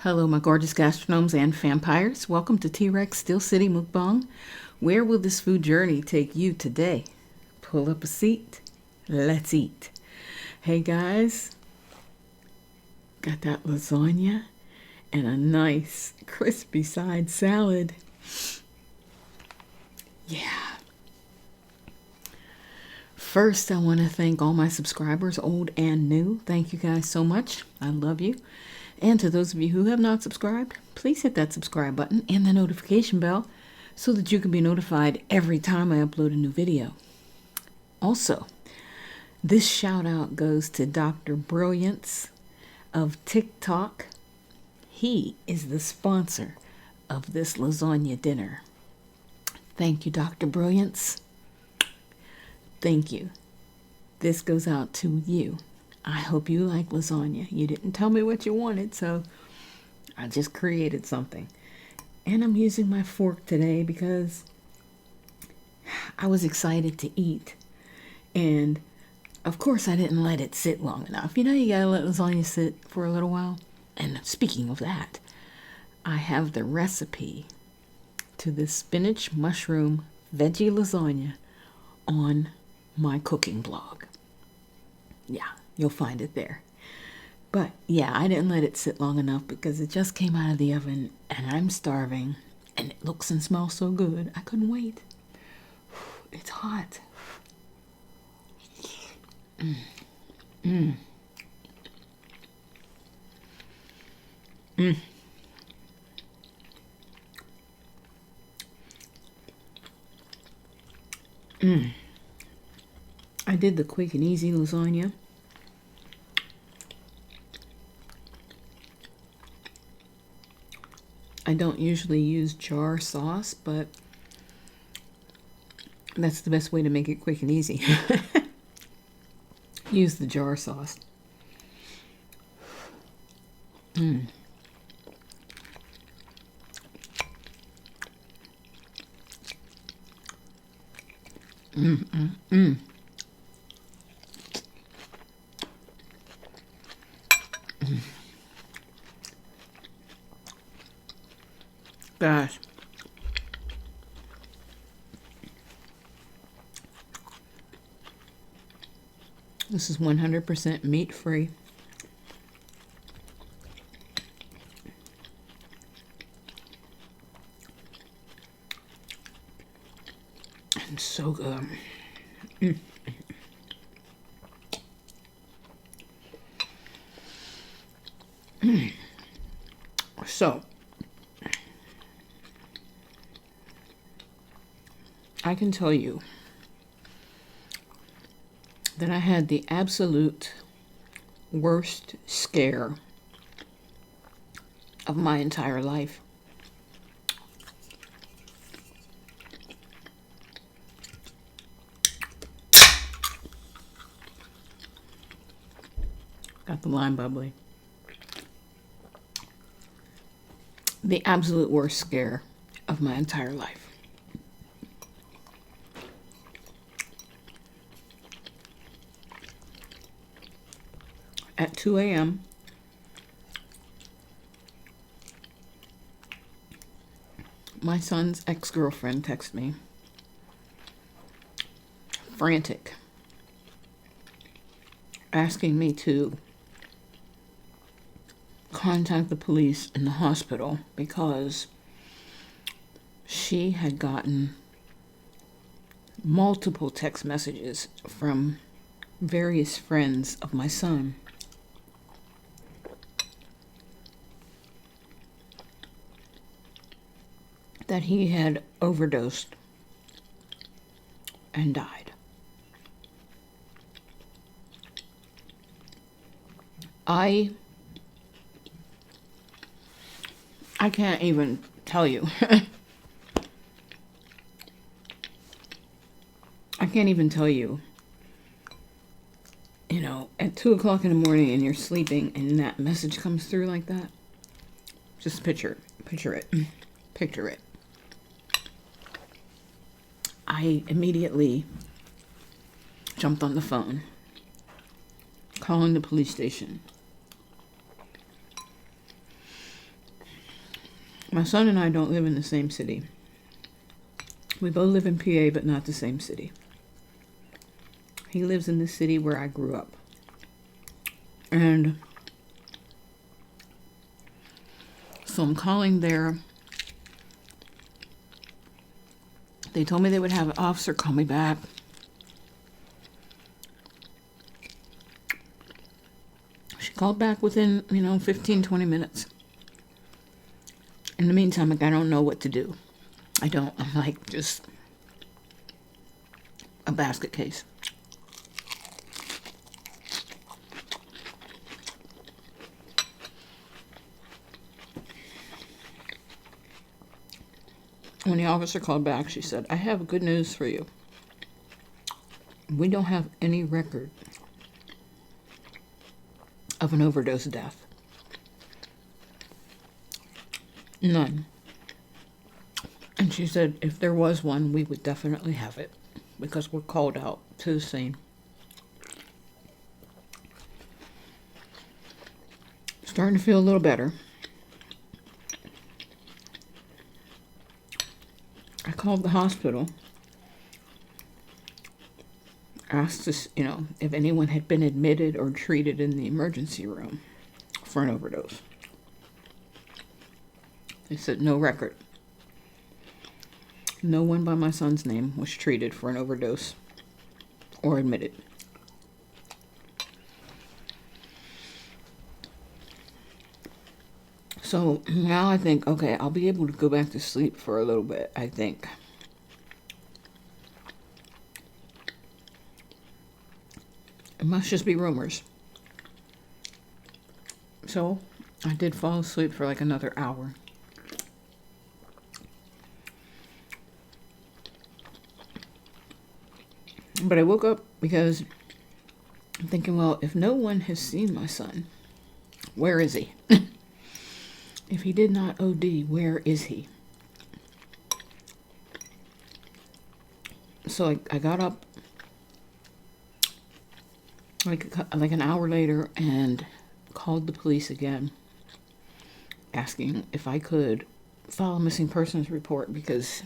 Hello, my gorgeous gastronomes and vampires. Welcome to T-Rex Steel City Mukbang. Where will this food journey take you today? Pull up a seat. Let's eat. Hey guys, got that lasagna and a nice crispy side salad. Yeah. First, I want to thank all my subscribers, old and new. Thank you guys so much. I love you. And to those of you who have not subscribed, please hit that subscribe button and the notification bell so that you can be notified every time I upload a new video. Also, this shout out goes to Dr. Brilliance of TikTok. He is the sponsor of this lasagna dinner. Thank you, Dr. Brilliance. Thank you. This goes out to you. I hope you like lasagna. You didn't tell me what you wanted, so I just created something. And I'm using my fork today because I was excited to eat. And of course I didn't let it sit long enough. You know, you gotta let lasagna sit for a little while. And speaking of that, I have the recipe to this spinach mushroom veggie lasagna on my cooking blog. Yeah, you'll find it there. But yeah, I didn't let it sit long enough because it just came out of the oven and I'm starving and it looks and smells so good. I couldn't wait. It's hot. Mm. Mm. Mm. Mm. I did the quick and easy lasagna. I don't usually use jar sauce, but that's the best way to make it quick and easy. Use the jar sauce. Mm. Mm, mm, mm. Mm. Gosh. This is 100% meat-free. And so good. Mm. Mm. So, I can tell you that I had the absolute worst scare of my entire life. Got the lime bubbly. The absolute worst scare of my entire life. At 2 a.m., my son's ex-girlfriend texted me, frantic, asking me to contact the police in the hospital because she had gotten multiple text messages from various friends of my son that he had overdosed and died. I can't even tell you. I can't even tell you. You know, at 2 o'clock in the morning and you're sleeping and that message comes through like that. Just picture it. Picture it. I immediately jumped on the phone, calling the police station. My son and I don't live in the same city. We both live in PA, but not the same city. He lives in the city where I grew up. And so I'm calling there. They told me they would have an officer call me back. She called back within, 15, 20 minutes. In the meantime, I don't know what to do. I'm like just a basket case. When the officer called back, she said, "I have good news for you. We don't have any record of an overdose death. None." And she said, if there was one, we would definitely have it because we're called out to the scene. Starting to feel a little better. I called the hospital, asked us, if anyone had been admitted or treated in the emergency room for an overdose. They said no record. No one by my son's name was treated for an overdose or admitted. So now I think, okay, I'll be able to go back to sleep for a little bit, I think. It must just be rumors. So I did fall asleep for like another hour. But I woke up because I'm thinking, well, if no one has seen my son, where is he? If he did not OD, where is he? So I got up like an hour later and called the police again, asking if I could file a missing persons report because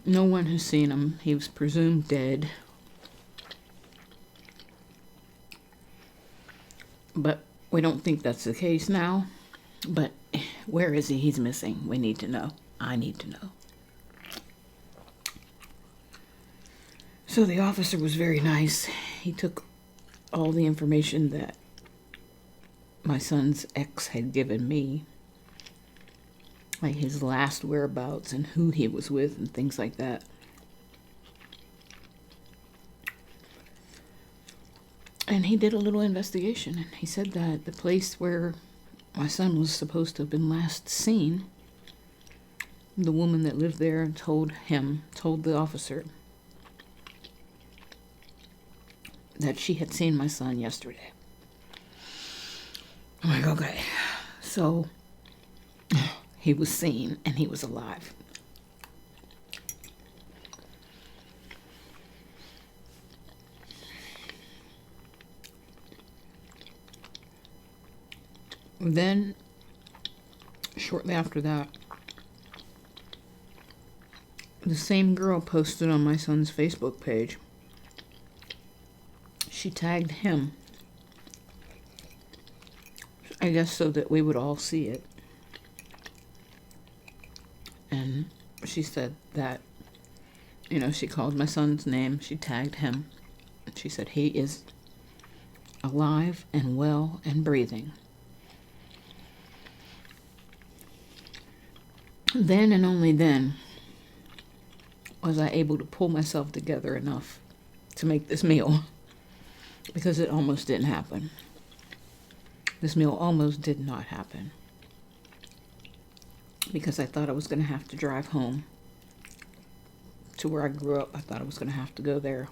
no one has seen him. He was presumed dead. But we don't think that's the case now. But where is he? He's missing. We need to know. I need to know. So the officer was very nice. He took all the information that my son's ex had given me, like his last whereabouts and who he was with and things like that. And he did a little investigation, and he said that the place where my son was supposed to have been last seen, the woman that lived there told the officer, that she had seen my son yesterday. I'm like, okay, so he was seen and he was alive. Then, shortly after that, the same girl posted on my son's Facebook page. She tagged him, I guess so that we would all see it. And she said that, she called my son's name, she tagged him. She said he is alive and well and breathing. Then and only then was I able to pull myself together enough to make this meal, because it almost didn't happen. This meal almost did not happen because I thought I was going to have to drive home to where I grew up. I thought I was going to have to go there.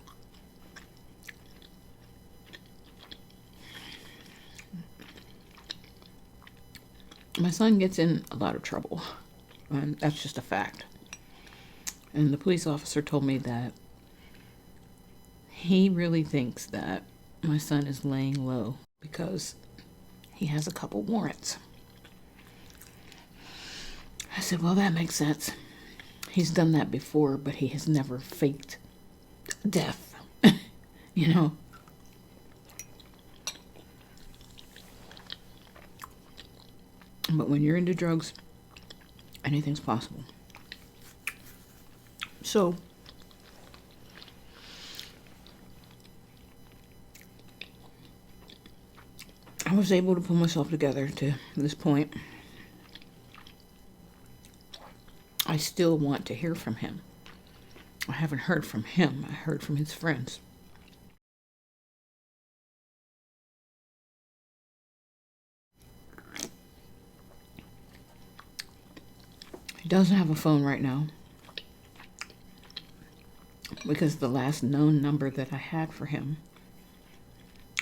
My son gets in a lot of trouble, and that's just a fact. And the police officer told me that he really thinks that my son is laying low because he has a couple warrants. I said, well, that makes sense. He's done that before, but he has never faked death, you know. But when you're into drugs, anything's possible. So, I was able to pull myself together to this point. I still want to hear from him. I haven't heard from him. I heard from his friends. He doesn't have a phone right now because the last known number that I had for him,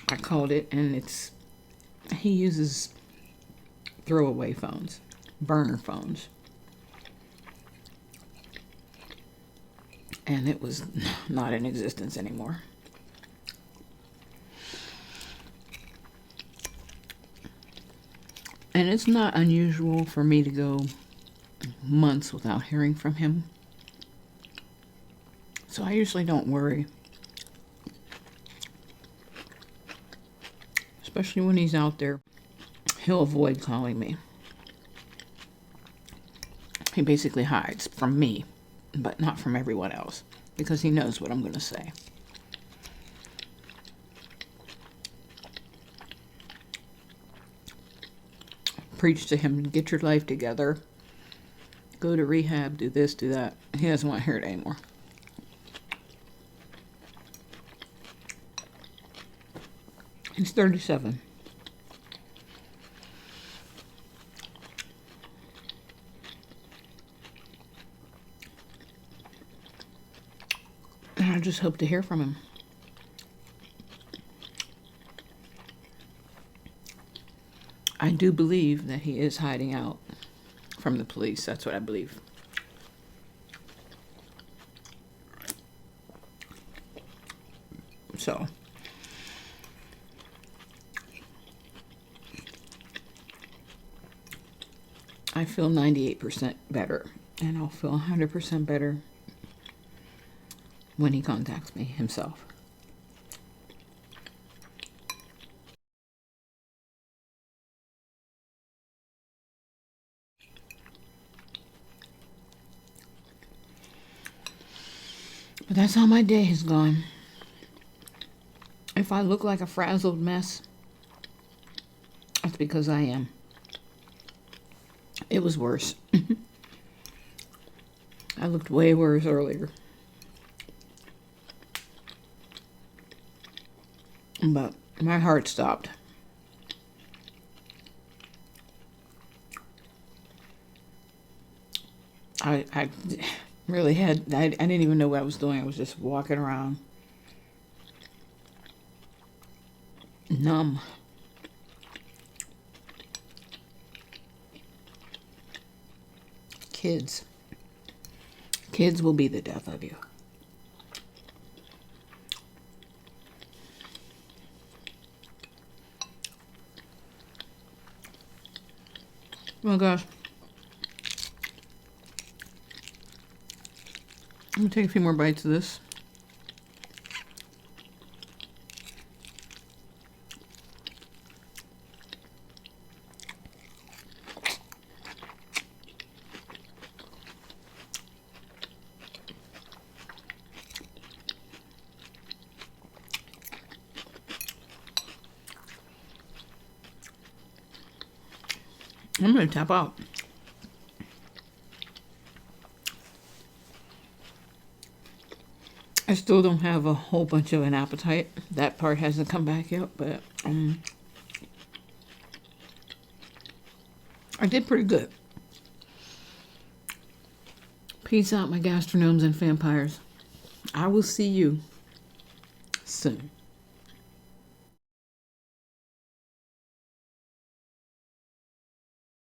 I called it, and he uses throwaway phones, burner phones. And it was not in existence anymore. And it's not unusual for me to go months without hearing from him. So I usually don't worry. Especially when he's out there, he'll avoid calling me. He basically hides from me, but not from everyone else, because he knows what I'm going to say. Preach to him, get your life together, go to rehab, do this, do that. He doesn't want to hear it anymore. He's 37. And I just hope to hear from him. I do believe that he is hiding out from the police. That's what I believe. So, I feel 98% better, and I'll feel 100% better when he contacts me himself. But that's how my day has gone. If I look like a frazzled mess, that's because I am. It was worse. I looked way worse earlier. But my heart stopped. I really had, I didn't even know what I was doing. I was just walking around numb. Kids will be the death of you. Oh gosh. I'm gonna take a few more bites of this. I'm gonna tap out. I still don't have a whole bunch of an appetite. That part hasn't come back yet, but I did pretty good. Peace out, my gastronomes and vampires. I will see you soon.